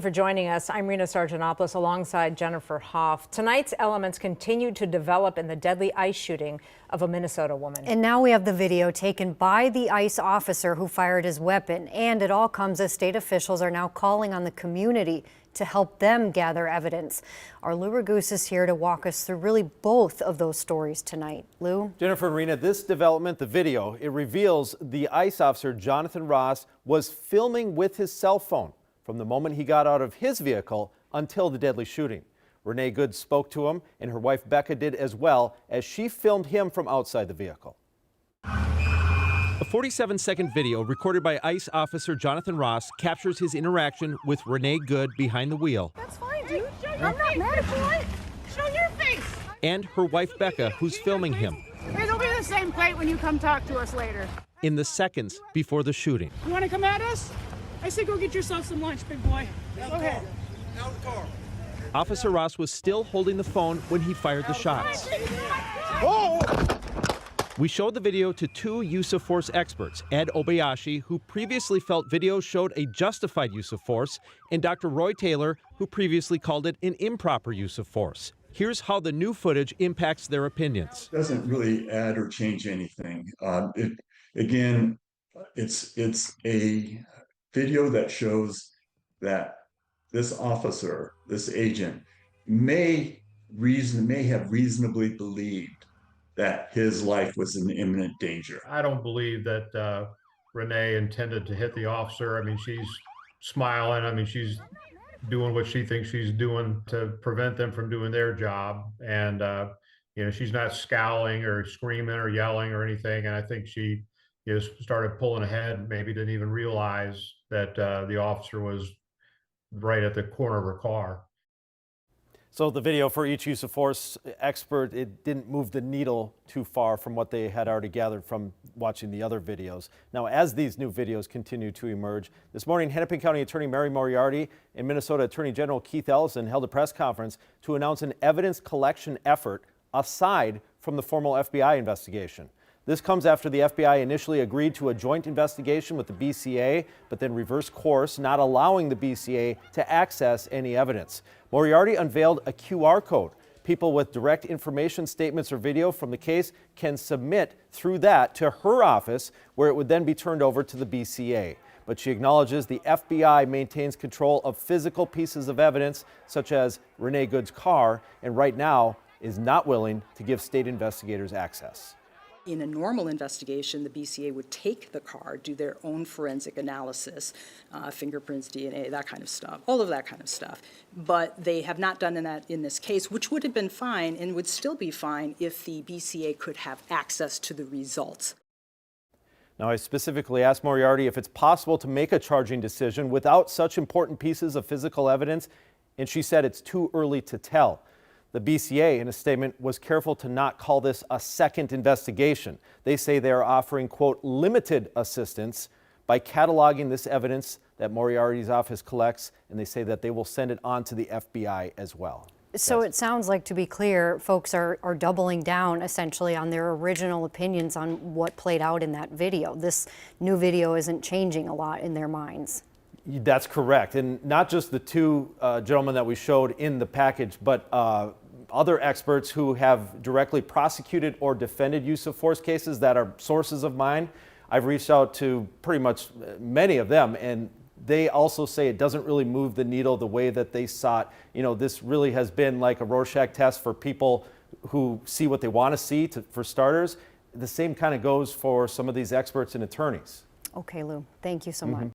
For joining us. I'm Rena Sargentopoulos alongside Jennifer Hoff. Tonight's elements continue to develop in the deadly ICE shooting of a Minnesota woman. And now we have the video taken by the ICE officer who fired his weapon. And it all comes as state officials are now calling on the community to help them gather evidence. Our Lou Raguse is here to walk us through really both of those stories tonight. Lou? Jennifer and Rena, this development, the video, it reveals the ICE officer, Jonathan Ross, was filming with his cell phone from the moment he got out of his vehicle until the deadly shooting. Renee Good spoke to him, and her wife Becca did as well, as she filmed him from outside the vehicle. A 47-second video recorded by ICE officer Jonathan Ross captures his interaction with Renee Good behind the wheel. That's fine, dude. I'm not mad at you. Show your face. And her wife Becca, who's filming him. It'll be the same plate when you come talk to us later. In the seconds before the shooting. You want to come at us? I say go get yourself some lunch, big boy. Go ahead. Officer Ross was still holding the phone when he fired the shots. We showed the video to two use of force experts, Ed Obayashi, who previously felt video showed a justified use of force, and Dr. Roy Taylor, who previously called it an improper use of force. Here's how the new footage impacts their opinions. It doesn't really add or change anything. It's a video that shows that this officer, this agent, may have reasonably believed that his life was in imminent danger. I don't believe that Renee intended to hit the officer. I mean, she's smiling. I mean, she's doing what she thinks she's doing to prevent them from doing their job. And, she's not scowling or screaming or yelling or anything. And I think she started pulling ahead, maybe didn't even realize that the officer was right at the corner of her car. So the video for each use of force expert, it didn't move the needle too far from what they had already gathered from watching the other videos. Now, as these new videos continue to emerge, this morning, Hennepin County Attorney Mary Moriarty and Minnesota Attorney General Keith Ellison held a press conference to announce an evidence collection effort aside from the formal FBI investigation. This comes after the FBI initially agreed to a joint investigation with the BCA, but then reversed course, not allowing the BCA to access any evidence. Moriarty unveiled a QR code. People with direct information statements or video from the case can submit through that to her office, where it would then be turned over to the BCA. But she acknowledges the FBI maintains control of physical pieces of evidence, such as Renee Good's car, and right now is not willing to give state investigators access. In a normal investigation, the BCA would take the car, do their own forensic analysis, fingerprints, DNA, that kind of stuff, all of that kind of stuff. But they have not done that in this case, which would have been fine and would still be fine if the BCA could have access to the results. Now, I specifically asked Moriarty if it's possible to make a charging decision without such important pieces of physical evidence, and she said it's too early to tell. The BCA, in a statement, was careful to not call this a second investigation. They say they are offering, quote, limited assistance by cataloging this evidence that Moriarty's office collects, and they say that they will send it on to the FBI as well. So it sounds like, to be clear, folks are doubling down essentially on their original opinions on what played out in that video. This new video isn't changing a lot in their minds. That's correct. And not just the two gentlemen that we showed in the package, but other experts who have directly prosecuted or defended use of force cases that are sources of mine. I've reached out to pretty much many of them, and they also say it doesn't really move the needle the way that they sought. This really has been like a Rorschach test for people who see what they want to see, for starters. The same kind of goes for some of these experts and attorneys. Okay, Lou, thank you so much.